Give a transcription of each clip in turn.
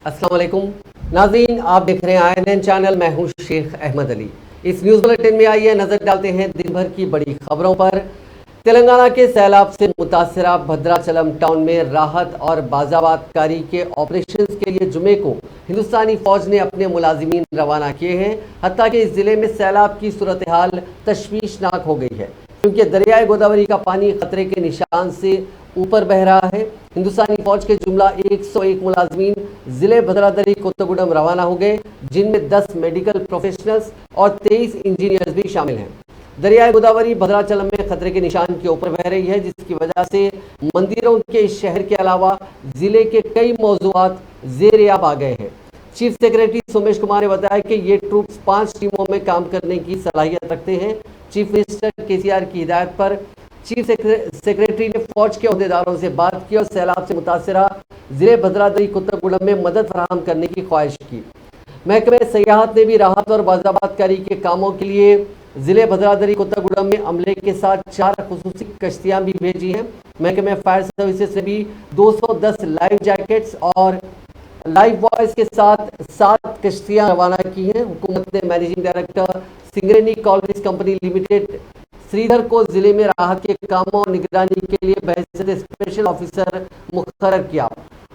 अस्सलाम वालेकुम नाज़रीन, आप देख रहे हैं INN चैनल। मैं हूं शेख अहमद अली। इस न्यूज़ बुलेटिन में आइए नज़र डालते हैं दिन भर की बड़ी खबरों पर। तेलंगाना के सैलाब से मुतासरा भद्राचलम टाउन में राहत और बाज़ाबातकारी के ऑपरेशंस के लिए जुमे को हिंदुस्तानी फौज ने अपने मुलाजिमीन रवाना किए हैं। हत्ता कि इस जिले में सैलाब की सूरत हाल तशवीशनाक हो गई है, क्योंकि दरियाए गोदावरी का पानी खतरे के निशान से ऊपर बह रहा है। हिंदुस्तानी फौज के जुमला 101 मुलाजमीन जिले भद्रादरी कोत्तगुडम रवाना हो गए, जिनमें 10 मेडिकल प्रोफेशनल्स और 23 इंजीनियर्स भी शामिल हैं। दरियाए गोदावरी भद्राचलम में खतरे के निशान के ऊपर बह रही है, जिसकी वजह से मंदिरों के इस शहर के अलावा जिले के कई मौजूआत ज़ेर-ए-आब आ गए हैं। चीफ सेक्रेटरी सोमेश कुमार ने बताया कि ये ट्रूप्स 5 टीमों में काम करने की सलाहियत रखते हैं। चीफ मिनिस्टर KCR की हिदायत पर चीफ सेक्रेटरी ने फौज के अहदेदारों से बात की और सैलाब से मुतासरा जिले भद्रादरी कोत्तगुडम में मदद फराहम करने की ख्वाहिश की। महकमे सयाहत ने भी राहत और बाज़ाबातकारी के कामों के लिए जिले भद्रादरी कोत्तगुडम में अमले के साथ 4 खुसूसी कश्तियां भी भेजी हैं। महकमे फायर सर्विसेज ने भी 210 लाइफ जैकेट्स और लाइफ बॉयज के साथ 7 कश्तियां रवाना की हैं। हुकूमत ने managing director Singareni colonies company limited Shridhar को जिले में राहत के कामों और निगरानी के लिए बहैसियत स्पेशल ऑफिसर मुकर्रर किया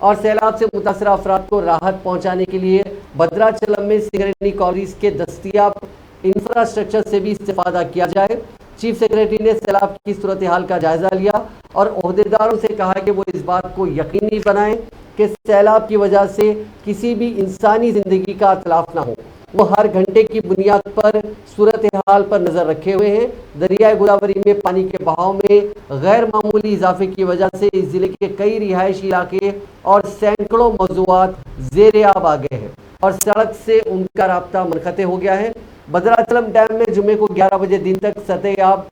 और सैलाब से मुतासरा अफराद को राहत पहुंचाने के लिए भद्राचलम में सिंगरेनी कॉलोनीज के दस्तियाब इंफ्रास्ट्रक्चर से भी इस्तेफादा किया जाए। चीफ सेक्रेटरी ने सैलाब की सूरत हाल का जायजा लिया और ओहदेदारों से कहा कि वो इस बात को यकीनी बनाएं कि सैलाब की वजह से किसी भी इंसानी जिंदगी का इतलाफ ना हो। वो हर घंटे की बुनियाद पर सूरत हाल पर नजर रखे हुए हैं। दरियाए गोदावरी में पानी के बहाव में गैर मामूली इजाफे की वजह से इस जिले के कई रिहायशी इलाके और सैकड़ों मौजूआत ज़ेर-ए-आब आ गए हैं और सड़क से उनका राब्ता मुनक़ते हो गया है। भद्राचलम डैम में जुमे को 11 बजे दिन तक सतह आब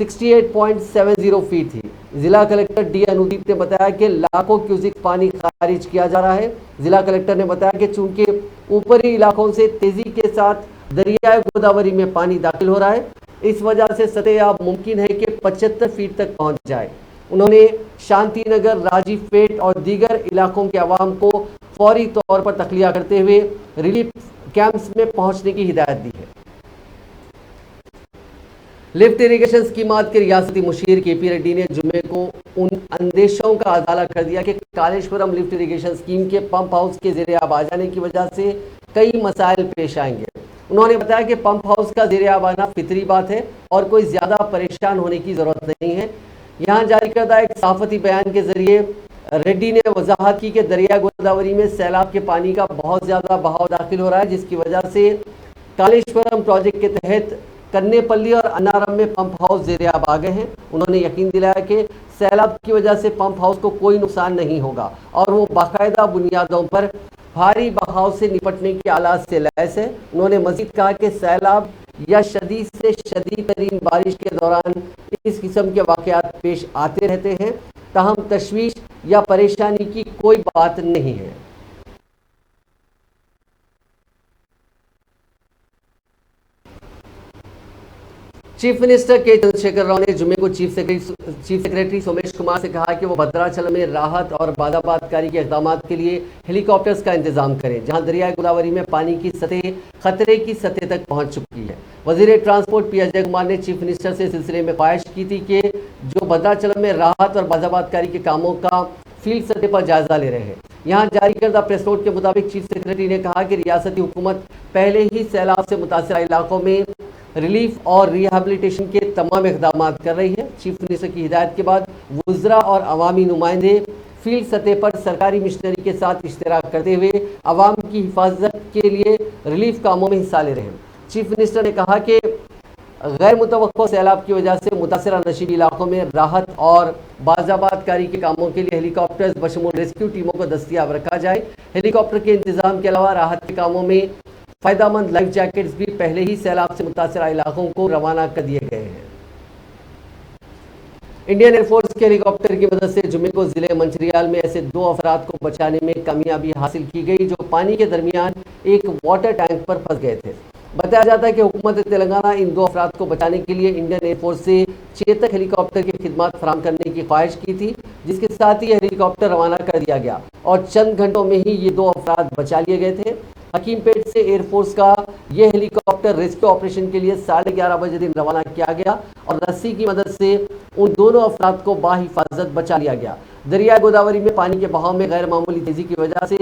68.70 फीट थी। जिला कलेक्टर D अनुदीप ने बताया कि लाखों क्यूसिक पानी खारिज किया जा रहा है। जिला कलेक्टर ने बताया कि चूंकि ऊपरी इलाकों से तेजी के साथ दरियाए गोदावरी में पानी दाखिल हो रहा है, इस वजह से सतह आब मुमकिन है कि 75 फीट तक पहुंच जाए। उन्होंने शांति नगर, राजीव पेट और दीगर इलाकों के अवाम को फौरी तौर पर तख्लिया करते हुए रिलीफ कैंप्स में पहुंचने की हिदायत दी है। लिफ्ट इरिगेशन स्कीमात के रियासती मुशीर KP रेड्डी ने जुमे को उन अंदेशों का अजाला कर दिया कि कालेश्वरम लिफ्ट इरिगेशन स्कीम के पंप हाउस के ज़ेर-ए-आब आ जाने की वजह से कई मसाइल पेश आएंगे। उन्होंने बताया कि पंप हाउस का ज़ेर-ए-आब आना फितरी बात है और कोई ज़्यादा परेशान होने की ज़रूरत नहीं है। यहाँ जारी करदा एक सहाफ़ती बयान के ज़रिए रेड्डी ने वजाहत की कि दरिया गोदावरी में सैलाब के पानी का बहुत ज़्यादा बहाव दाखिल हो रहा है, जिसकी वजह से कालेश्वरम प्रोजेक्ट के तहत कन्नेपल्ली और अनारम में पंप हाउस ज़ेर-ए-आब आ गए हैं। उन्होंने यकीन दिलाया कि सैलाब की वजह से पंप हाउस को कोई नुकसान नहीं होगा और वो बाकायदा बुनियादों पर भारी बहाव से निपटने के आलात से लैस है। उन्होंने मजीद कहा कि सैलाब या शदीद से शदीद तरीन बारिश के दौरान इस किस्म के वाक़यात पेश आते रहते हैं, ताहम तशवीश या परेशानी की कोई बात नहीं है। चीफ मिनिस्टर के चंद्रशेखर राव ने जुमे को चीफ सेक्रेटरी सोमेश कुमार से कहा कि वो भद्राचलम में राहत और बाज़ाबातकारी के इक़दाम के लिए हेलीकॉप्टर्स का इंतजाम करें, जहां दरियाए गोदावरी में पानी की सतह खतरे की सतह तक पहुंच चुकी है। वज़ीर ट्रांसपोर्ट P अजय कुमार ने चीफ मिनिस्टर से सिलसिले में ख्वाहिश की थी कि जो भद्राचलम में राहत और बाज़ाबातकारी के कामों का फील्ड सतह पर जायजा ले रहे हैं। यहाँ जारी करदा प्रेस नोट के मुताबिक चीफ सेक्रेटरी ने कहा कि रियासती हुकूमत पहले ही सैलाब से मुतासरा इलाकों में रिलीफ और रिहेबिलिटेशन के तमाम इक़दाम कर रही है। चीफ मिनिस्टर की हिदायत के बाद वुज़रा और अवामी नुमाइंदे फील्ड सतह पर सरकारी मिशनरी के साथ इश्तराक करते हुए अवाम की हिफाजत के लिए रिलीफ कामों में हिस्सा ले रहे हैं। चीफ मिनिस्टर ने कहा कि गैर मुतवक्को सैलाब की वजह से मुतासरा नशीबी इलाकों में राहत और बाज़ाबातकारी के कामों के लिए हेलीकॉप्टर्स बशमूल रेस्क्यू टीमों को दस्तियाब रखा जाए। हेलीकॉप्टर के इंतजाम के अलावा राहत के कामों में फ़ायदामंद लाइफ जैकेट्स भी पहले ही सैलाब से मुतासरा इलाकों को रवाना कर दिए गए हैं। इंडियन एयरफोर्स के हेलीकॉप्टर की मदद से जुमे को जिले मंचरियाल में ऐसे 2 अफराद को बचाने में कामयाबी हासिल की गई जो पानी के दरमियान एक वाटर टैंक पर फंस गए थे। बताया जाता है कि हुकूमत तेलंगाना इन 2 अफराद को बचाने के लिए इंडियन एयरफोर्स से चेतक हेलीकॉप्टर की खिदमत फराहम करने की ख्वाहिश की थी, जिसके साथ ही हेलीकॉप्टर रवाना कर दिया गया और चंद घंटों में ही ये 2 अफराद बचा लिए गए थे। हकीमपेट से एयरफोर्स का ये हेलीकॉप्टर रेस्क्यू ऑपरेशन के लिए 11:30 बजे दिन रवाना किया गया और रस्सी की मदद से उन दोनों अफराद को बाहिफाजत बचा लिया गया। दरिया गोदावरी में पानी के बहाव में गैर मामूली तेजी की वजह से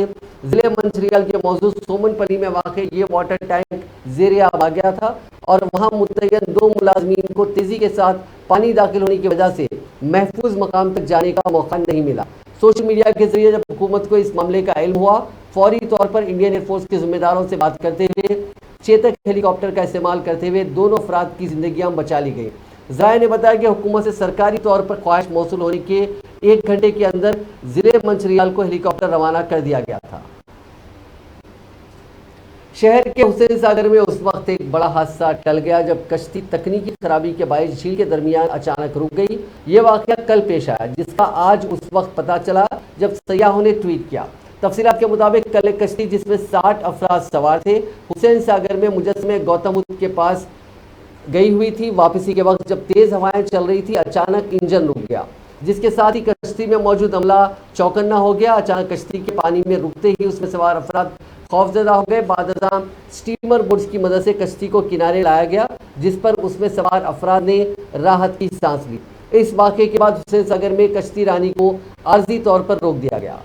जिले मंचिरियल के मौजूद सोमनपल्ली में वाक़ ये वाटर टैंक ज़ेरे आब आ गया था और वहां मुतय्यन 2 मुलाजमीन को तेजी के साथ पानी दाखिल होने की वजह से महफूज मकाम तक जाने का मौका नहीं मिला। सोशल मीडिया के जरिए जब हुकूमत को इस मामले का इल्म हुआ, फौरी तौर पर इंडियन एयरफोर्स के जिम्मेदारों से बात करते हुए चेतक हेलीकॉप्टर का इस्तेमाल करते हुए दोनों अफराद की जिंदगियां बचा ली गई। ज़राए ने बताया कि हुकूमत से सरकारी तौर पर ख्वाहिश मौसूल होने के 1 घंटे के अंदर जिले मंचिरियल को हेलीकॉप्टर रवाना कर दिया गया था। शहर के हुसैन सागर में उस वक्त एक बड़ा हादसा टल गया जब कश्ती तकनीकी खराबी के बायस झील के दरमियान अचानक रुक गई। ये वाकया कल पेश आया, जिसका आज उस वक्त पता चला जब सयाहों ने ट्वीट किया। तफसीलात के मुताबिक कल एक कश्ती जिसमें 60 अफराद सवार थे हुसैन सागर में मुजस्समे गौतम बुद्ध के पास गई हुई थी। वापसी के वक्त जब तेज हवाएं चल रही थी, अचानक इंजन रुक गया, जिसके साथ ही कश्ती में मौजूद अमला चौकन्ना हो गया। अचानक कश्ती के पानी में रुकते ही उसमें सवार अफराद खौफजदा हो गए। बाद स्टीमर बोट्स की मदद से कश्ती को किनारे लाया गया, जिस पर उसमें सवार अफराद ने राहत की सांस ली। इस वाक़े के बाद हुसैन सागर में कश्ती रानी को आर्जी तौर पर रोक दिया गया।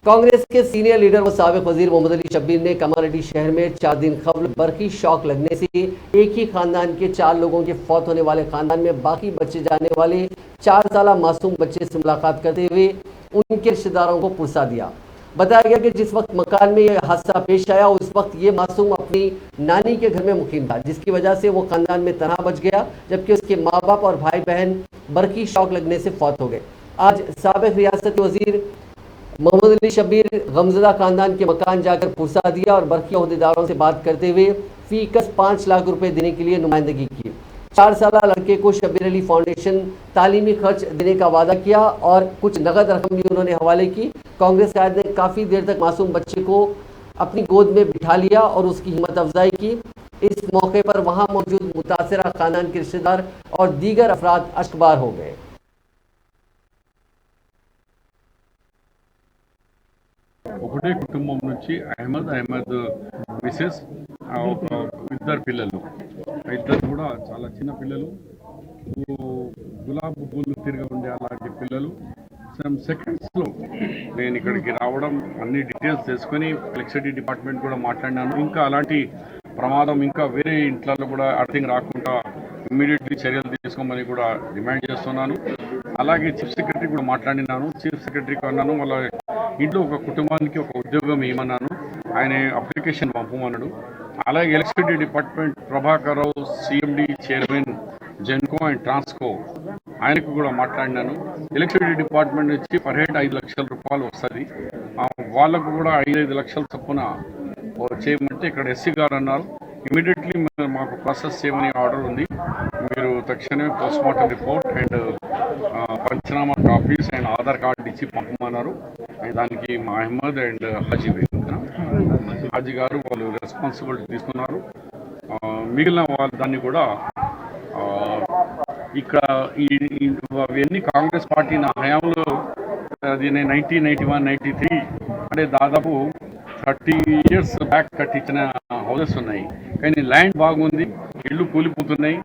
कांग्रेस के सीनियर लीडर व साबिक वजीर मोहम्मद अली शब्बीर ने कमारेड्डी शहर में 4 दिन कबल बरकी शॉक लगने से एक ही खानदान के 4 लोगों के फौत होने वाले खानदान में बाकी बचे जाने वाले 4 साल मासूम बच्चे से मुलाकात करते हुए उनके रिश्तेदारों को पुरसा दिया। बताया गया कि जिस वक्त मकान में यह हादसा पेश आया उस वक्त ये मासूम अपनी नानी के घर में मुकीम था, जिसकी वजह से वो खानदान में तनहा बच गया, जबकि उसके माँ बाप और भाई बहन बरकी शॉक लगने से फौत हो गए। आज साबिक रियासती वजीर मोहम्मद अली शब्बीर गमजदा खानदान के मकान जाकर पुरसा दिया और बरकी अहदेदारों से बात करते हुए फीकस 5 लाख रुपए देने के लिए नुमाइंदगी की। 4 साल लड़के को शब्बीर अली फाउंडेशन तालीमी खर्च देने का वादा किया और कुछ नकद रकम भी उन्होंने हवाले की। कांग्रेस कायद ने काफ़ी देर तक मासूम बच्चे को अपनी गोद में बिठा लिया और उसकी हिम्मत अफजाई की। इस मौके पर वहां मौजूद मुतासिरा खानदान के रिश्तेदार और दीगर अफराद अश्कबार हो गए। ఒకటే కుటుంబం నుంచి అహ్మద్ మిసెస్ ఒక ఇద్దరు పిల్లలు కూడా చాలా చిన్న పిల్లలు, గులాబీ పూలు తిరిగి ఉండే అలాంటి పిల్లలు. సమ్ సెకండ్స్లో నేను ఇక్కడికి రావడం, అన్ని డీటెయిల్స్ తెలుసుకొని ఎలక్ట్రిసిటీ డిపార్ట్మెంట్ కూడా మాట్లాడినాను. ఇంకా అలాంటి ప్రమాదం ఇంకా వేరే ఇంట్లలో కూడా అర్థం రాకుండా ఇమ్మీడియట్లీ చర్యలు తీసుకోమని కూడా డిమాండ్ చేస్తున్నాను. అలాగే చీఫ్ సెక్రటరీ కూడా మాట్లాడినాను. చీఫ్ సెక్రటరీకి అన్నాను వాళ్ళ ఇంట్లో ఒక కుటుంబానికి ఒక ఉద్యోగం ఇవ్వమన్నాను, ఆయన అప్లికేషన్ పంపమన్నాడు. అలాగే electricity department Prabhakar Rao CMD chairman Genco and Transco ఆయనకు కూడా మాట్లాడినాను. ఎలక్ట్రిసిటీ డిపార్ట్మెంట్ నుంచి పర్ హెడ్ 5 లక్షల రూపాయలు వస్తుంది, వాళ్ళకు కూడా 5 లక్షల చొప్పున చేయమంటే ఇక్కడ ఎస్సీ గారు అన్నారు ఇమీడియట్లీ మాకు ప్రాసెస్ చేయమని ఆర్డర్ ఉంది, మీరు తక్షణమే postmortem report and panchnama copies and Aadhaar card ఇచ్చి పంపమన్నారు. దానికి మా అహ్మద్ అండ్ హాజీ గారు వాళ్ళు రెస్పాన్సిబిలిటీ తీసుకున్నారు. మిగిలిన వాళ్ళు దాన్ని కూడా ఇక్కడ ఇవన్నీ కాంగ్రెస్ పార్టీ నా హయాంలో అది 1991-93 అంటే దాదాపు 30 years బ్యాక్ కట్టించిన హౌసెస్ ఉన్నాయి, కానీ ల్యాండ్ బాగుంది, ఇళ్ళు కూలిపోతున్నాయి.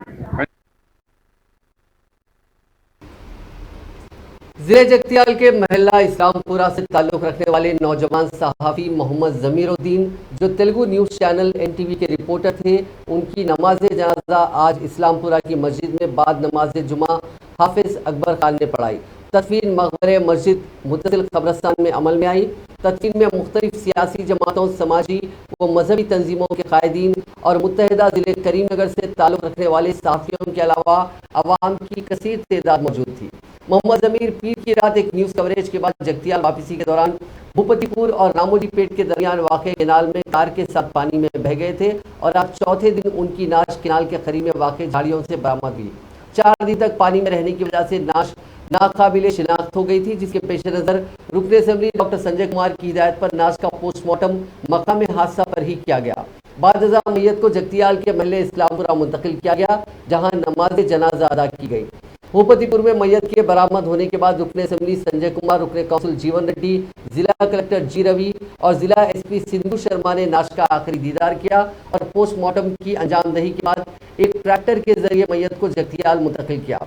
जिले जगतियाल के महल्ला इस्लामपुरा से ताल्लुक रखने वाले नौजवान सहाफ़ी मोहम्मद ज़मीरुद्दीन, जो तेलुगु न्यूज़ चैनल NTV के रिपोर्टर थे, उनकी नमाज जनाजा आज इस्लामपुरा की मस्जिद में बाद नमाज जुमा हाफिज़ अकबर खान ने पढ़ाई। तदफीन मकबरे मस्जिद मुतसिल कब्रस्तान में अमल में आई। तदफीन में मुख्तलिफ सियासी जमातों, समाजी व मजहबी तंजीमों के कायदीन और मुत्तहिदा ज़िले करीमनगर से ताल्लुक़ रखने वाले सहाफ़ियों के अलावा अवाम की कसीर तादाद मौजूद थी। मोहम्मद ज़मीर पीर की रात एक न्यूज़ कवरेज के बाद जगतियाल वापसी के दौरान भूपतिपुर और रामोजी पेट के दरमियान वाक़े केनाल में कार के साथ पानी में बह गए थे और अब चौथे दिन उनकी नाश केनाल के करीब में वाक़े झाड़ियों से बरामद हुई। 4 दिन तक पानी में रहने की वजह से नाश नाकाबिले शिनाख्त हो गई थी, जिसके पेश नज़र रुकन असेंबली डॉक्टर संजय कुमार की हिदायत पर नाश का पोस्टमार्टम मकाम हादसा पर ही किया गया। बाद अज़ा मैयत को जगतियाल के महल इस्लामपुरा मुंतकिल किया गया, जहां नमाज जनाजा अदा की गई। भूपतिपुर में मैयत के बरामद होने के बाद रुकने असेंबली संजय कुमार, रुकने काउंसिल जीवन रेड्डी, जिला कलेक्टर जी रवि और जिला एसपी सिंधु शर्मा ने नाश का आखिरी दीदार किया और पोस्टमार्टम की अंजामदही के बाद एक ट्रैक्टर के जरिए मैयत को जगतियाल मुंतकिल किया।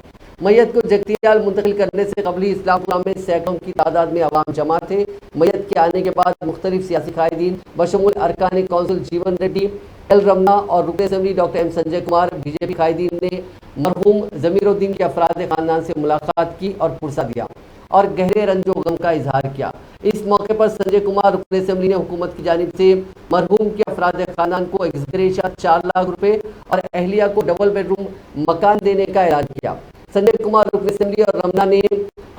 मैयत को जगतियाल मुंतकिल करने से कबल ही इस्लामपुरा में सैकड़ों की तादाद में अवाम जमा थे। मैयत के आने के बाद मुख्तलिफ सियासी कायदीन बशमूल अरकान काउंसिल जीवन रेड्डी, एल रमना और रुकने assembly doctor M Sanjay Kumar, BJP कायदीन ने मरहूम जमीरुद्दीन के अफराद खानदान से मुलाकात की और पुरसा दिया और गहरे रंजो गम का इजहार किया। इस मौके पर संजय कुमार, रुकने असेंबली ने हुकूमत की जानिब से मरहूम के अफराद खानदान को एक्सग्रेशिया 4 लाख रुपए और अहलिया को डबल बेडरूम मकान देने का ऐलान किया। संजय कुमार, रुकने असेंबली और रमना ने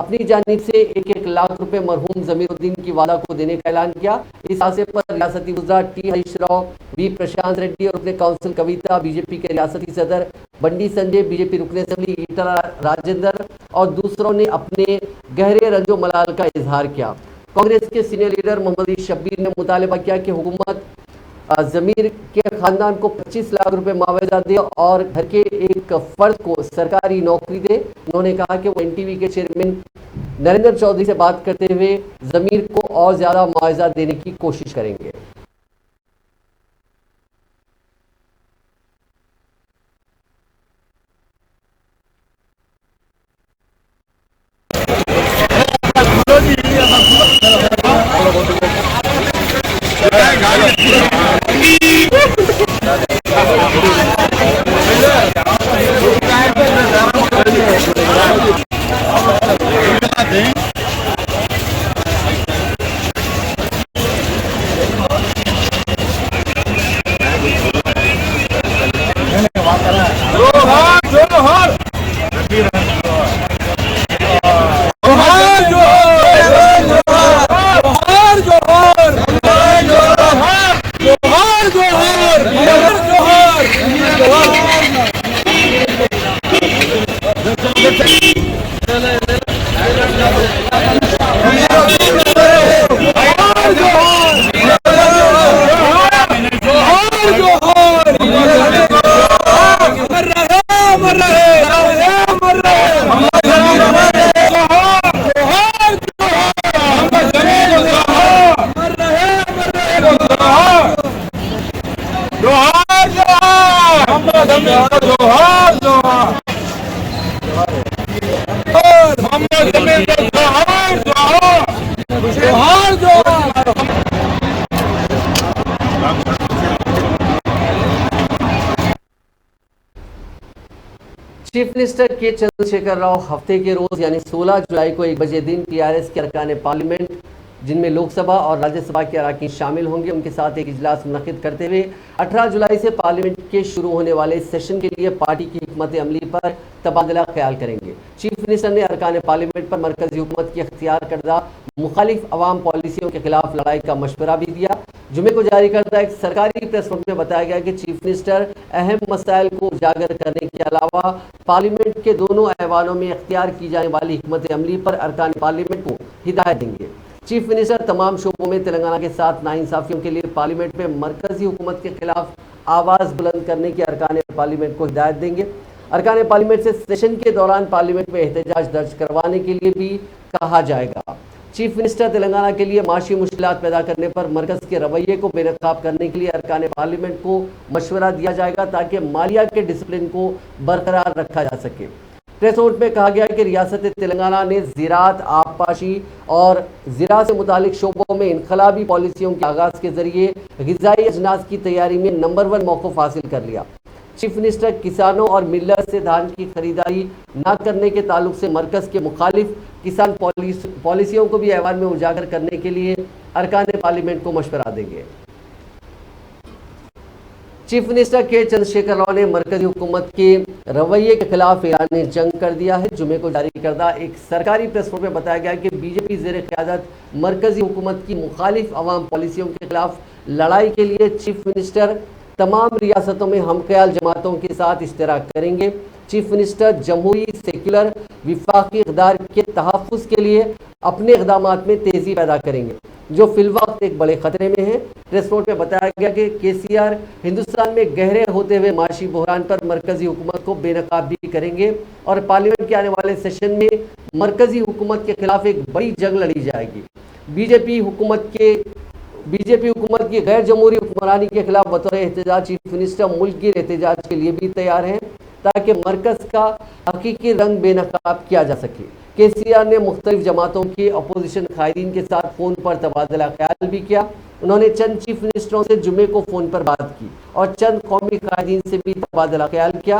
अपनी जानिब से 1-1 लाख रुपए मरहूम जमीरुद्दीन की वाला को देने का ऐलान किया। इस हादसे पर रियासती वज़रा टी हरीश राव, बी प्रशांत रेड्डी और रुकने काउंसिल कविता, बीजेपी के रियासती सदर बंडी संजय, बीजेपी रुकने असेंबली ईटला राजेंद्र और दूसरों ने अपने गहरे रंजो मलाल का इजहार किया। कांग्रेस के सीनियर लीडर मोहम्मद शब्बीर ने मुतालबा किया कि हुकूमत जमीर के खानदान को 25 लाख रुपए मुआवजा दे और घर के एक फर्द को सरकारी नौकरी दे। उन्होंने कहा कि वो एनटीवी के चेयरमैन नरेंद्र चौधरी से बात करते हुए जमीर को और ज्यादा मुआवजा देने की कोशिश करेंगे। चीफ मिनिस्टर के चंद्रशेखर राव हफ्ते के रोज यानी 16 जुलाई को 1 बजे दिन टीआरएस के अरकान पार्लियामेंट, जिनमें लोकसभा और राज्यसभा के अरकान शामिल होंगे, उनके साथ एक इजलास मुनक्किद करते हुए 18 जुलाई से पार्लियामेंट के शुरू होने वाले सेशन के लिए पार्टी की हिकमत अमली पर तबादला ख्याल करेंगे। चीफ मिनिस्टर ने अरकान पार्लियामेंट पर मरकजी हुकूमत की अख्तियार करदा मुखालिफ अवाम पॉलिसियों के खिलाफ लड़ाई का मशवरा भी दिया। जुमे को जारी करदा एक सरकारी प्रेस नोट में बताया गया कि चीफ मिनिस्टर अहम मसाइल को उजागर करने के अलावा पार्लियामेंट के दोनों ऐवानों में अख्तियार की जाने वाली हिकमत अमली पर अरकान पार्लियामेंट को हिदायत देंगे। चीफ मिनिस्टर तमाम शोबों में तेलंगाना के साथ नाइंसाफियों के लिए पार्लियामेंट में मरकजी हुकूमत के खिलाफ आवाज़ बुलंद करने की अरकान पार्लियामेंट को हिदायत देंगे। अरकान पार्लियामेंट से सेशन के दौरान पार्लियामेंट में एहतजाज दर्ज करवाने के लिए भी कहा जाएगा। चीफ मिनिस्टर तेलंगाना के लिए माशी मुश्किलात पैदा करने पर मरकज़ के रवैये को बेनकाब करने के लिए अरकान पार्लियामेंट को मशवरा दिया जाएगा ताकि मालिया के डिसिप्लिन को बरकरार रखा जा सके। प्रेस नोट में कहा गया कि रियासत तेलंगाना ने ज़राअत, आबपाशी और ज़राअत से मुतालिक शोबों में इनकलाबी पॉलिसियों के आगाज़ के जरिए ग़िज़ाई अजनास की तैयारी में नंबर 1 मौक़िफ़ हासिल कर लिया। चीफ मिनिस्टर किसानों और मिलर्स से धान की खरीदारी न करने के ताल्लुक से मरकज़ के मुखालिफ किसान पॉलिसियों को भी ऐवान में उजागर करने के लिए अरकान पार्लियामेंट को मशवरा देंगे। चीफ मिनिस्टर के चंद्रशेखर राव ने मरकजी हुकूमत के रवैये के खिलाफ ऐलान जंग कर दिया है। जुमे को जारी करदा एक सरकारी प्रेस नोट में बताया गया कि बीजेपी ज़ेर क़यादत मरकजी हुकूमत की मुखालिफ अवाम पॉलिसियों के खिलाफ लड़ाई के लिए चीफ मिनिस्टर तमाम रियासतों में हमख्याल जमातों के साथ इश्तराक करेंगे। चीफ मिनिस्टर जमहूरी, सेक्युलर, विफाकी इक़्तिदार के तहफ़्फ़ुज़ के लिए अपने इक़दामात में तेज़ी पैदा करेंगे। जो फिलवक्त एक बड़े खतरे में है। प्रेस नोट में बताया गया कि केसीआर हिंदुस्तान में गहरे होते हुए माशी बहरान पर मरकजी हुकूमत को बेनकाब भी करेंगे और पार्लियामेंट के आने वाले सेशन में मरकजी हुकूमत के खिलाफ एक बड़ी जंग लड़ी जाएगी। बीजेपी हुकूमत की गैर जमहूरी हुक्मरानी के खिलाफ बतौर एहतजाज चीफ मिनिस्टर मुल्क गिर एहतजाज के लिए भी तैयार हैं ताकि मरकज का हकीकी रंग बेनकाब किया जा सके। केसीआर ने मुख्तलिफ जमातों के अपोजिशन कायदीन के साथ फ़ोन पर तबादला ख्याल भी किया। उन्होंने चंद चीफ मिनिस्टरों से जुमे को फ़ोन पर बात की और चंद कौमी कायदीन से भी तबादला ख्याल किया।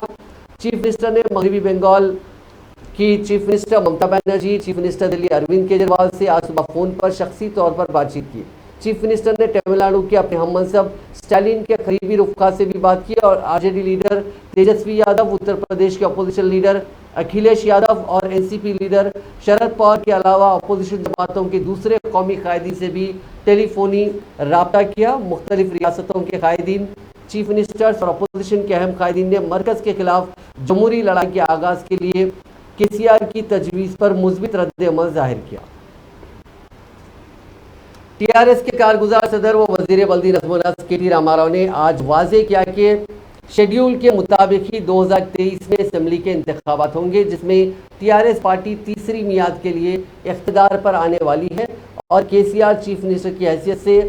चीफ मिनिस्टर ने मगरबी बंगाल की chief minister Mamata Banerjee, chief minister Delhi Arvind Kejriwal से आज सुबह फ़ोन पर शख्सी तौर पर बातचीत की। चीफ मिनिस्टर ने तमिलनाडु के अपने हममनसब स्टालिन के करीबी रुफका से भी बात की और आरजेडी लीडर तेजस्वी यादव, उत्तर प्रदेश के अपोजिशन लीडर अखिलेश यादव और एनसीपी लीडर शरद पवार के अलावा अपोजिशन जमातों के दूसरे कौमी कायदीन से भी टेलीफोनी रब्ता किया। मुख्तलिफ रियासतों के कायदीन, चीफ मिनिस्टर्स और अपोजिशन के अहम कायदीन ने मरकज़ के खिलाफ जमहूरी लड़ाई के आगाज़ के लिए केसीआर की तजवीज़ पर मुस्बित रद्द-ए-अमल जाहिर किया। टीआरएस के कारगुजार सदर व वजीर बल्दी नज़्म-ओ-नस्क के टी रामाराव ने आज वाजे किया कि शेड्यूल के मुताबिक ही 2023 में असेंबली के इंतखाबात होंगे, जिसमें टीआरएस पार्टी तीसरी मियाद के लिए इख्तिदार पर आने वाली है और केसीआर चीफ मिनिस्टर की हैसियत से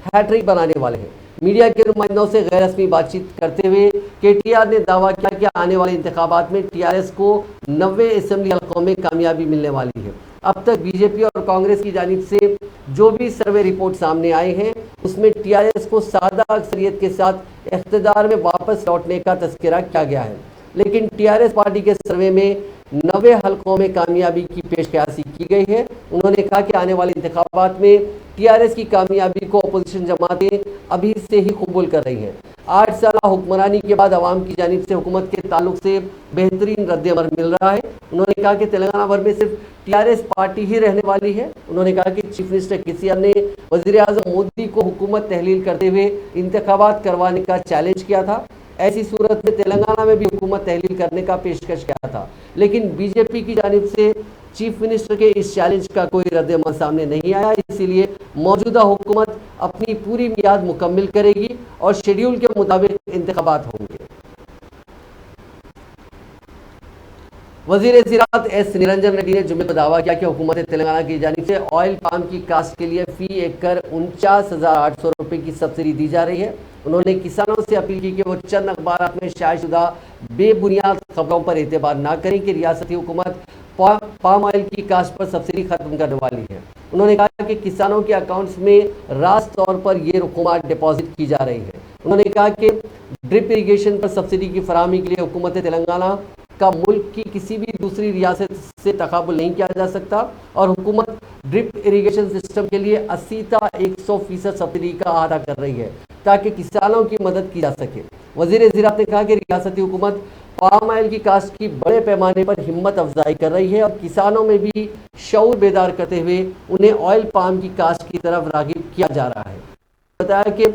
हैट्रिक बनाने वाले हैं। मीडिया के नुमाइंदों से गैर रस्मी बातचीत करते हुए केटीआर ने दावा किया कि आने वाले इंतखाबात में टीआरएस को 90 असेंबली हल्कों में कामयाबी मिलने वाली है। अब तक बीजेपी और कांग्रेस की जानिब से जो भी सर्वे रिपोर्ट सामने आए हैं उसमें टीआरएस को सादा अक्सरियत के साथ इख्तिदार में वापस लौटने का तस्करा किया गया है, लेकिन टीआरएस पार्टी के सर्वे में 90 हल्कों में कामयाबी की पेशकशी की गई है। उन्होंने कहा कि आने वाले इंतखाबात में टीआरएस की कामयाबी को अपोजिशन जमातें अभी से ही कबूल कर रही हैं। 8 साल हुक्मरानी के बाद अवाम की जानिब से हुकूमत के ताल्लुक से बेहतरीन रद्द-ए-अमल मिल रहा है। उन्होंने कहा कि तेलंगाना भर में सिर्फ टीआरएस पार्टी ही रहने वाली है। उन्होंने कहा कि चीफ मिनिस्टर केसीआर ने वज़ीर-ए-आज़म मोदी को हुकूमत तहलील करते हुए इंतखाबात करवाने का चैलेंज किया था। ऐसी सूरत में तेलंगाना में भी हुकूमत तहलील करने का पेशकश किया था, लेकिन बीजेपी की जानिब से चीफ मिनिस्टर के इस चैलेंज का कोई रद्द-ए-अमल सामने नहीं आया। इसीलिए मौजूदा हुकूमत अपनी पूरी मियाद मुकम्मिल करेगी और शेड्यूल के मुताबिक इंतखाबात होंगे। वज़ीर ज़राअत एस निरंजन रेड्डी ने जुम्मे को दावा किया कि हुकूमत तेलंगाना की जानिब से ऑयल पाम की काश्त के लिए फी एकड़ 49,800 रुपये की सब्सिडी दी जा रही है। उन्होंने किसानों से अपील की कि वो चंद अखबारात में शायशुदा बेबुनियाद खबरों पर एतबार ना करें कि रियासती हुकूमत पाम ऑयल की काश्त पर सब्सिडी खत्म करने वाली है। उन्होंने कहा कि किसानों के अकाउंट्स में रास्त तौर पर ये रकूमात डिपॉजिट की जा रही है। उन्होंने कहा कि ड्रिप इरीगेशन पर सब्सिडी की फराहमी के लिए हुकूमत तेलंगाना का मुल्क की किसी भी दूसरी रियासत से तकाबुल नहीं किया जा सकता और हुकूमत ड्रिप इरीगेशन सिस्टम के लिए 80 से 100% सब्सिडी का अदा कर रही है ताकि किसानों की मदद की जा सके। वज़ीर ज़राअत ने कहा कि रियासती हुकूमत पाम ऑयल की काश्त की बड़े पैमाने पर हिम्मत अफजाई कर रही है और किसानों में भी शऊर बेदार करते हुए उन्हें ऑयल पाम की काश्त की तरफ राग़िब किया जा रहा है। बताया कि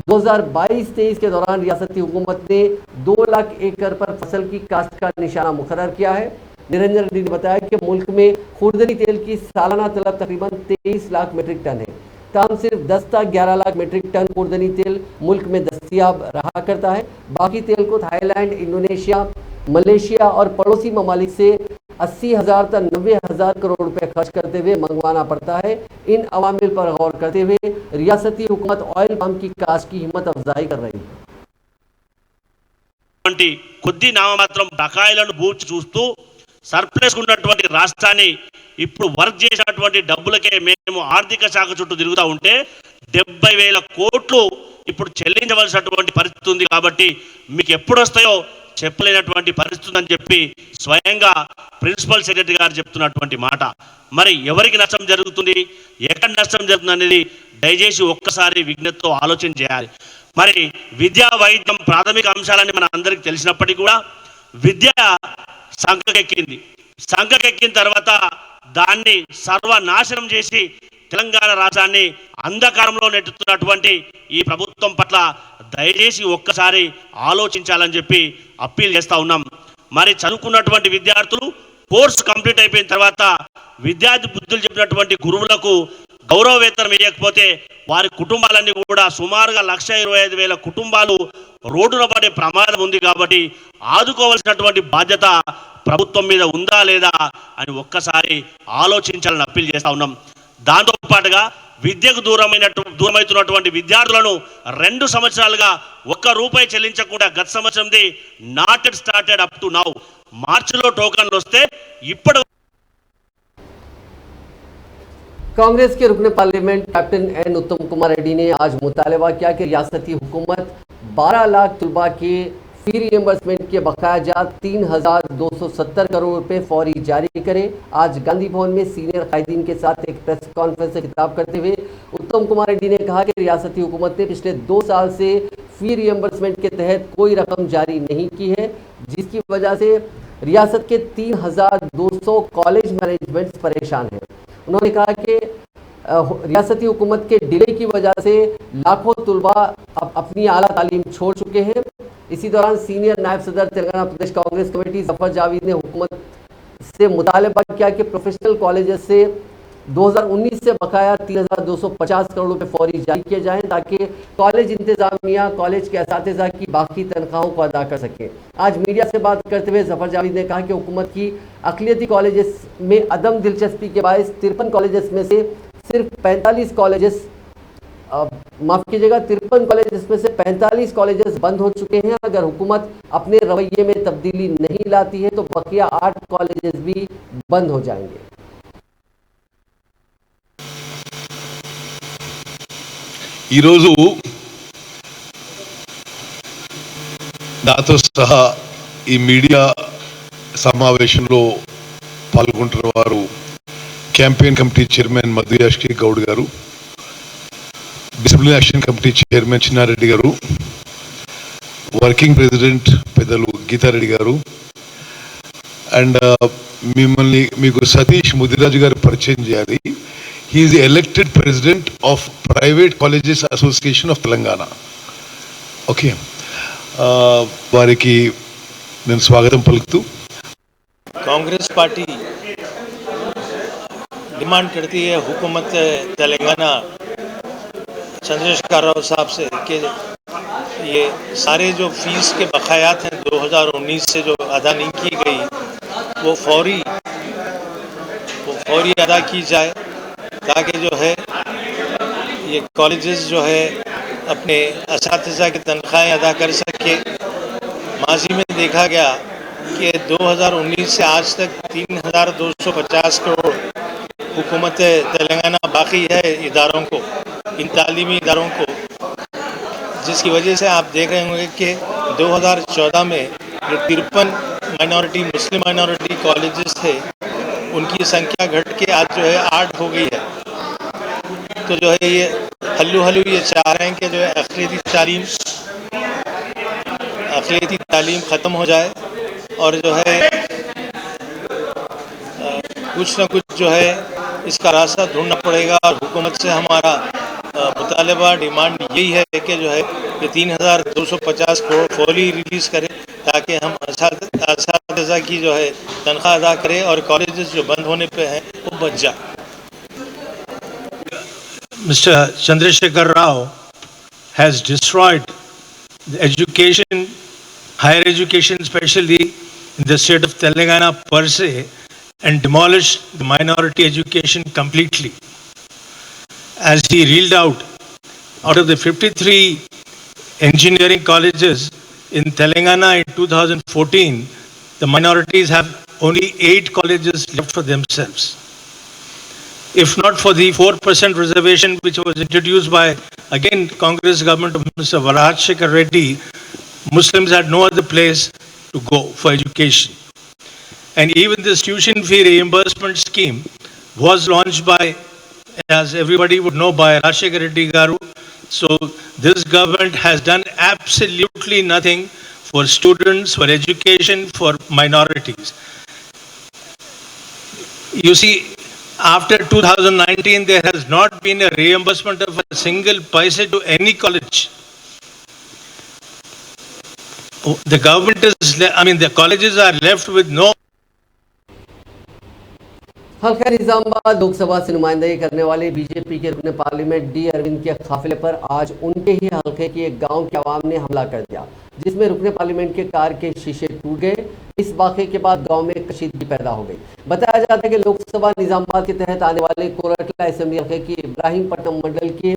2022-23 के दौरान रियासती हुकूमत ने 2 लाख एकड़ पर फसल की काश्त का निशाना मुकर्रर किया है। निरंजन रेड्डी ने बताया कि मुल्क में खुर्दनी तेल की सालाना तलब तकरीबन 23 लाख मीट्रिक टन है। ताहम सिर्फ 10 से 11 लाख मीट्रिक टन खुर्दनी तेल मुल्क में दस्तियाब रहा करता है। बाकी तेल को थाईलैंड, इंडोनेशिया, मलेशिया और पड़ोसी ममालिक से 80,000 से 90,000 करोड़ रुपए खर्च करते हुए मंगवाना पड़ता है। इन अवामिल पर गौर करते हुए रियासती हुकूमत ऑयल पाम की काश्त की हिम्मत अफजाई कर रही है। కొద్ది నామమాత్రం బకాయిలను బూచి చూస్తూ సర్ప్లస్ ఉన్నటువంటి రాష్ట్రాన్ని ఇప్పుడు వర్క్ చేసినటువంటి డబ్బులకే మేము ఆర్థిక శాఖ చుట్టూ తిరుగుతూ ఉంటే 70,000 కోట్లు ఇప్పుడు చెల్లించవలసినటువంటి పరిస్థితి ఉంది। కాబట్టి మీకు ఎప్పుడు వస్తాయో చెప్పలేనటువంటి పరిస్థితి అని చెప్పి స్వయంగా ప్రిన్సిపల్ సెక్రటరీ గారు చెప్తున్నటువంటి మాట। మరి ఎవరికి నష్టం జరుగుతుంది, ఎక్కడ నష్టం జరుగుతుంది అనేది దయచేసి ఒక్కసారి విజ్ఞతతో ఆలోచన చేయాలి। మరి విద్యా వైద్యం ప్రాథమిక అంశాలని మన అందరికీ తెలిసినప్పటికీ కూడా విద్య సంకకెక్కిన తర్వాత దాన్ని సర్వనాశనం చేసి తెలంగాణ రాష్ట్రాన్ని అంధకారంలో నెట్టుతున్నటువంటి ఈ ప్రభుత్వం పట్ల దయచేసి ఒక్కసారి ఆలోచించాలని చెప్పి అప్పీల్ చేస్తూ ఉన్నాం। మరి చదువుకున్నటువంటి విద్యార్థులు కోర్సు కంప్లీట్ అయిపోయిన తర్వాత విద్యార్థి బుద్ధులు చెప్పినటువంటి గురువులకు గౌరవ వేతనం వేయకపోతే వారి కుటుంబాలన్నీ కూడా సుమారుగా 1,25,000 కుటుంబాలు రోడ్డున పడే ప్రమాదం ఉంది. కాబట్టి ఆదుకోవాల్సినటువంటి బాధ్యత ప్రభుత్వం మీద ఉందా లేదా అని ఒక్కసారి ఆలోచించాలని అప్పీల్ చేస్తా ఉన్నాం. దాంతో పాటుగా విద్యకు దూరమవుతున్నటువంటి విద్యార్థులను 2 సంవత్సరాలుగా ₹1 చెల్లించకుండా గత సంవత్సరంది not started up to now మార్చిలో టోకన్లు వస్తే ఇప్పటి कांग्रेस के रुकने पार्लियामेंट कैप्टन एन उत्तम कुमार रेड्डी ने आज मुतालबा किया कि रियासती हुकूमत 12 लाख तलबा के फी रिएम्बर्समेंट के बकाया 3,270 करोड़ रुपए फौरी जारी करे। आज गांधी भवन में सीनियर कायदीन के साथ एक प्रेस कॉन्फ्रेंस से खिताब करते हुए उत्तम कुमार रेड्डी ने कहा कि रियासती हुकूमत ने पिछले 2 साल से फी रिएम्बर्समेंट के तहत कोई रकम जारी नहीं की है, जिसकी वजह से रियासत के 3,200 कॉलेज मैनेजमेंट्स परेशान हैं। उन्होंने कहा कि रियासती हुकूमत के डिले की वजह से लाखों तलबा अपनी आला तालीम छोड़ चुके हैं। इसी दौरान सीनियर नायब सदर तेलंगाना प्रदेश कांग्रेस कमेटी जफर जावेद ने हुकूमत से मुतालबा किया कि प्रोफेशनल कॉलेजेस से 2019 से बकाया 3,250 करोड़ रुपए फौरी जारी किए जाएं ताकि कॉलेज इंतजामिया कॉलेज के असातिज़ा की बाकी तनख्वाहों को अदा कर सकें। आज मीडिया से बात करते हुए जफर जावेद ने कहा कि हुकूमत की अक़लियती कॉलेजेस में अदम दिलचस्पी के बायस 53 कॉलेजेस में से सिर्फ 45 कॉलेजेस माफ़ कीजिएगा 53 कॉलेजेस में से 45 कॉलेजेस बंद हो चुके हैं। अगर हुकूमत अपने रवैये में तब्दीली नहीं लाती है तो बकिया 8 कॉलेजेस भी बंद हो जाएंगे। ఈరోజు నాతో సహా ఈ మీడియా సమావేశంలో పాల్గొంటున్న వారు campaign committee chairman Madhu Yashki Goud గారు, discipline action committee chairman Chinnareddy గారు, వర్కింగ్ ప్రెసిడెంట్ పెద్దలు గీతారెడ్డి గారు అండ్ మీకు సతీష్ ముదిరాజు గారు పరిచయం చేయాలి. He is the elected president of Private Colleges Association of Telangana. Okay. వారికి నేను స్వాగతం పలుకుతూ कांग्रेस पार्टी डिमांड करती है हुकूमत तेलंगाना चंद्रशेखर राव साहब से कि ये सारे जो फीस के बकायात हैं 2019 से जो अदा नहीं की गई वो फौरी अदा की जाए ताकि जो है ये कॉलेजेस जो है अपने असातिज़ा की तनख्वाहें अदा कर सके। माजी में देखा गया कि 2019 से आज तक 3,250 करोड़ हुकूमत तेलंगाना बाकी है इदारों को, इन तालीमी इदारों को, जिसकी वजह से आप देख रहे होंगे कि 2014 में जो 53 माइनॉरिटी मुस्लिम माइनॉरिटी कॉलेजेस थे उनकी संख्या घट के आज जो है 8 हो गई है। तो जो है ये हल्लू ये चाह रहे हैं कि जो है अक़लियती तालीम ख़त्म हो जाए और जो है कुछ न कुछ जो है इसका रास्ता ढूंढना पड़ेगा। और हुकूमत से हमारा मुतालबा डिमांड यही है कि जो है ये 3,250 करोड़ फौरी रिलीज़ करें ताकि हम असातिज़ा की जो है तनख्वाह अदा करें और कॉलेजेस जो बंद होने पे हैं वो बच जाए। Mr. Chandrasekhar Rao has destroyed the education, higher education especially in the state of Telangana per se, and demolished the minority education completely. As he reeled out of the 53 engineering colleges in Telangana in 2014, the minorities have only 8 colleges left for themselves. If not for the 4% reservation which was introduced by, again, Congress government of Mr. Rajshekar Reddy, Muslims had no other place to go for education. And even this tuition fee reimbursement scheme was launched by, as everybody would know, by Rajshekar Reddy Garu. So this government has done absolutely nothing for students, for education, for minorities. You see, after 2019, there has not been a reimbursement of a single paisa to any college. The government is, the colleges are left with no. हल्का निजामाबाद लोकसभा से नुमाइंदगी करने वाले BJP के रुकन parliament D Arvind के काफिले पर आज उनके ही हल्के के एक गांव के अवाम ने हमला कर दिया, जिसमें रुकन पार्लियामेंट के कार के शीशे टूट गए। इस वाक़े के बाद गांव में कशीदगी पैदा हो गई। बताया जाता है कि लोकसभा निजामाबाद के तहत आने वाले कोरटला असेंबली हल्के की इब्राहिमपट्टनम मंडल के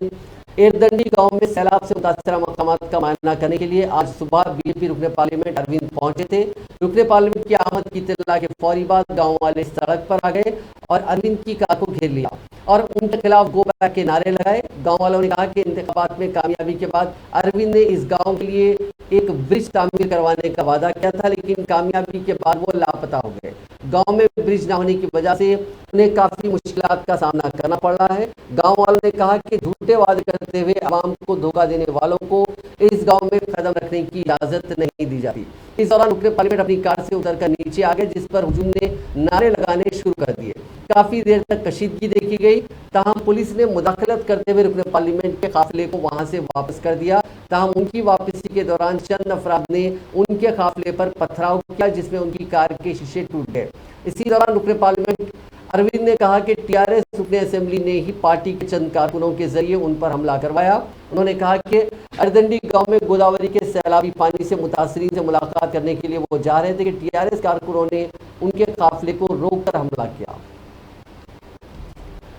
एरदंडी गांव में सैलाब से मुतासरा मकामात का मुआयना करने के लिए आज सुबह बीजेपी रुकन पार्लियामेंट अरविंद पहुंचे थे। रुकन पार्लियामेंट की आमद की इत्तला के फौरी बाद गांव वाले सड़क पर आ गए और अरविंद की कार को घेर लिया और उनके खिलाफ गो बैक के नारे लगाए। गांव वालों ने कहा कि इंतखाबात में कामयाबी के बाद अरविंद ने इस गांव के लिए एक ब्रिज तामीर करवाने का वादा किया था, लेकिन कामयाबी के बाद वो लापता हो गए। गांव में ब्रिज न होने की वजह से उन्हें काफी मुश्किलात का सामना करना पड़ रहा है। गांव वालों ने कहा कि झूठे वादे करते हुए आवाम को धोखा देने वालों को इस गांव में कदम रखने की इजाजत नहीं दी जाती। इस दौरान रुकन पार्लियामेंट अपनी कार से उतरकर नीचे आ गए, जिस पर हुजूम ने नारे लगाने शुरू कर दिए। काफी देर तक कशीदगी देखी गई, ताहम पुलिस ने मुदाखलत करते हुए रुकन पार्लियामेंट के काफिले को वहां से वापस कर दिया। ताहम उनकी वापसी के दौरान चंद अफराद ने उनके काफिले पर पथराव किया, जिसमें उनकी कार के शीशे टूट गए। इसी दौरान रुकन पार्लियामेंट अरविंद ने कहा कि टीआरएस रुकन असेंबली ने ही पार्टी के चंद कारकुनों के जरिए उन पर हमला करवाया। उन्होंने कहा कि अरदंडी गांव में गोदावरी के सैलाबी पानी से मुतासरीन से मुलाकात करने के लिए वो जा रहे थे कि टीआरएस कारकुनों ने उनके काफिले को रोककर हमला किया।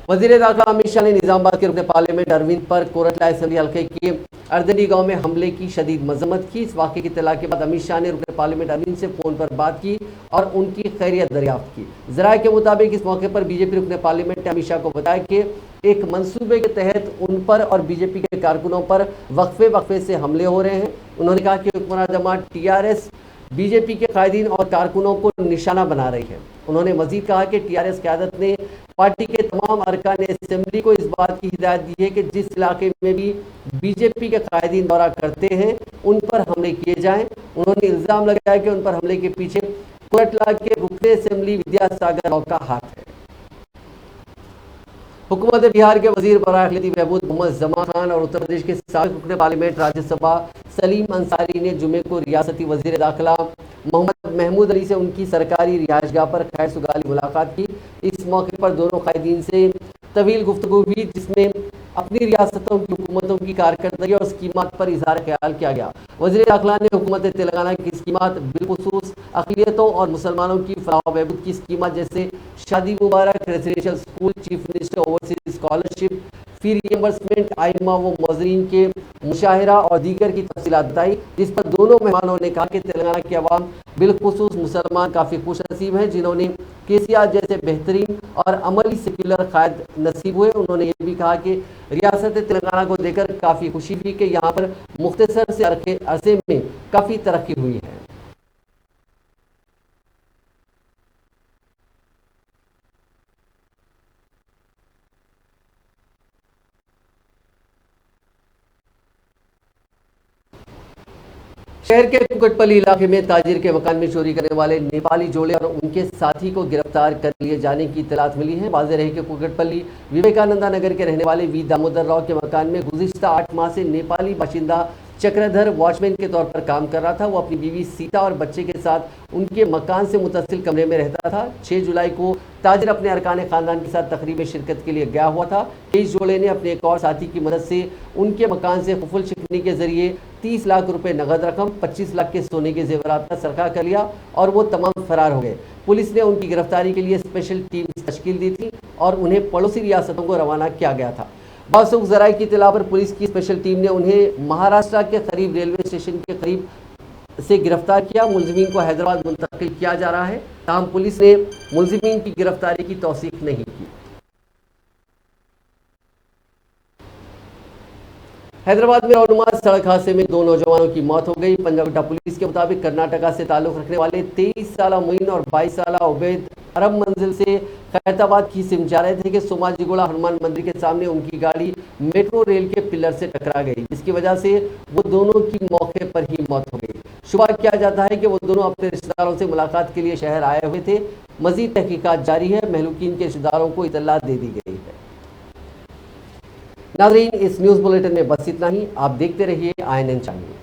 वजीर दाखिला अमित शाह ने निजामाबाद के रुकन पार्लियामेंट अरविंद पर कोरटला असेंबली हल्के के अर्दंडी गांव में हमले की शदीद मजम्मत की। इस वाक़े की इत्तला के बाद अमित शाह ने रुकन पार्लियामेंट अरविंद से फ़ोन पर बात की और उनकी खैरियत दरियाफ्त की। ज़राए के मुताबिक इस मौके पर बीजेपी रुकन पार्लियामेंट ने अमित शाह को बताया कि एक मंसूबे के तहत उन पर और बीजेपी के कारकुनों पर वक्फे से हमले हो रहे हैं। उन्होंने कहा कि हुकूमत जमात टीआरएस बीजेपी के कायदीन और कारकुनों को निशाना बना रही है। उन्होंने मजीद कहा कि टीआरएस क़यादत ने पार्टी के तमाम अरकान असेंबली को इस बात की हिदायत दी है कि जिस इलाके में भी बीजेपी के कायदीन दौरा करते हैं उन पर हमले किए जाएं। उन्होंने इल्ज़ाम लगाया कि उन पर हमले के पीछे कोरटला के रुकन असेंबली विद्यासागर राव का हाथ है। हुकूमत बिहार के वजीर बराए अक़लियती बहबूद मोहम्मद ज़मा खान और उत्तर प्रदेश के साबिक़ रुकन पार्लियामेंट राज्यसभा सलीम अंसारी ने जुमे को रियासती वजीर दाखिला मोहम्मद महमूद अली से उनकी सरकारी रिहाइशगाह पर खैर सुगाली मुलाकात की। इस मौके पर दोनों कायदीन से तवील गुफ्तगू हुई, जिसमें अपनी रियासतों की हुकूमतों की कारकर्दगी और स्कीमात पर इजहार ख्याल किया गया। वज़ीर दाखिला ने हुकूमत तेलंगाना की स्कीमात बिलखुसूस अक़लियतों और मुसलमानों की फलाह बहबूद की स्कीमात जैसे Shaadi Mubarak, residential school, chief minister overseas scholarship, fee reimbursement, आइमा व मोजरीन के मुशाहिरा और दीगर की तफसीलात बताई, जिस पर दोनों मेहमानों ने कहा कि तेलंगाना के अवाम बिलखुसूस मुसलमान काफ़ी खुश नसीब हैं, जिन्होंने केसीआर जैसे बेहतरीन और अमली सेक्युलर कायद नसीब हुए। उन्होंने ये भी कहा कि रियासत तेलंगाना को देखकर काफ़ी खुशी हुई कि यहाँ पर मुख्तसर से अरसे में काफ़ी तरक्की हुई है। शहर के कुकटपल्ली इलाके में ताजिर के मकान में चोरी करने वाले नेपाली जोड़े और उनके साथी को गिरफ्तार कर लिए जाने की इत्तलात मिली है। वाज़ेह रहे कि कुकटपल्ली विवेकानंदा नगर के रहने वाले वी दामोदर राव के मकान में गुज़िश्ता 8 माह से नेपाली बाशिंदा चक्रधर वॉचमैन के तौर पर काम कर रहा था। वो अपनी बीवी सीता और बच्चे के साथ उनके मकान से मुतसिल कमरे में रहता था। 6 जुलाई को ताजिर अपने अरकान ख़ानदान के साथ तकरीब में शिरकत के लिए गया हुआ था। इस जोड़े ने अपने एक और साथी की मदद से उनके मकान से खुफुल शिकनी के जरिए 30 लाख रुपए नगद रकम, 25 लाख के सोने के जेवरात का सरका कर लिया और वो तमाम फरार हो गए। पुलिस ने उनकी गिरफ्तारी के लिए स्पेशल टीम तश्कील दी थी और उन्हें पड़ोसी रियासतों को रवाना किया गया था। बासुक ज़राए की इत्तला पर पुलिस की स्पेशल टीम ने उन्हें महाराष्ट्र के करीब रेलवे स्टेशन के करीब से गिरफ्तार किया। मुलजिमीन को हैदराबाद मुंतकिल किया जा रहा है, ताहम पुलिस ने मुलजिमीन की गिरफ्तारी की तौसीक नहीं की। हैदराबाद में रौनुमा सड़क हादसे में 2 नौजवानों की मौत हो गई। पंजाब पुलिस के मुताबिक कर्नाटका से ताल्लुक़ रखने वाले 23 साला मुइन और 22 साला उबैद अरब मंजिल से खैरताबाद की सिम जा रहे थे कि सोमाजीगुड़ा हनुमान मंदिर के सामने उनकी गाड़ी मेट्रो रेल के पिलर से टकरा गई, जिसकी वजह से वो दोनों की मौके पर ही मौत हो गई। शुबा किया जाता है कि वो दोनों अपने रिश्तेदारों से मुलाकात के लिए शहर आए हुए थे। मजीद तहकीकात जारी है। महलूकीन के रिश्तेदारों को इतला दे दी गई है। नाज़रीन, इस न्यूज़ बुलेटिन में बस इतना ही। आप देखते रहिए INN चैनल।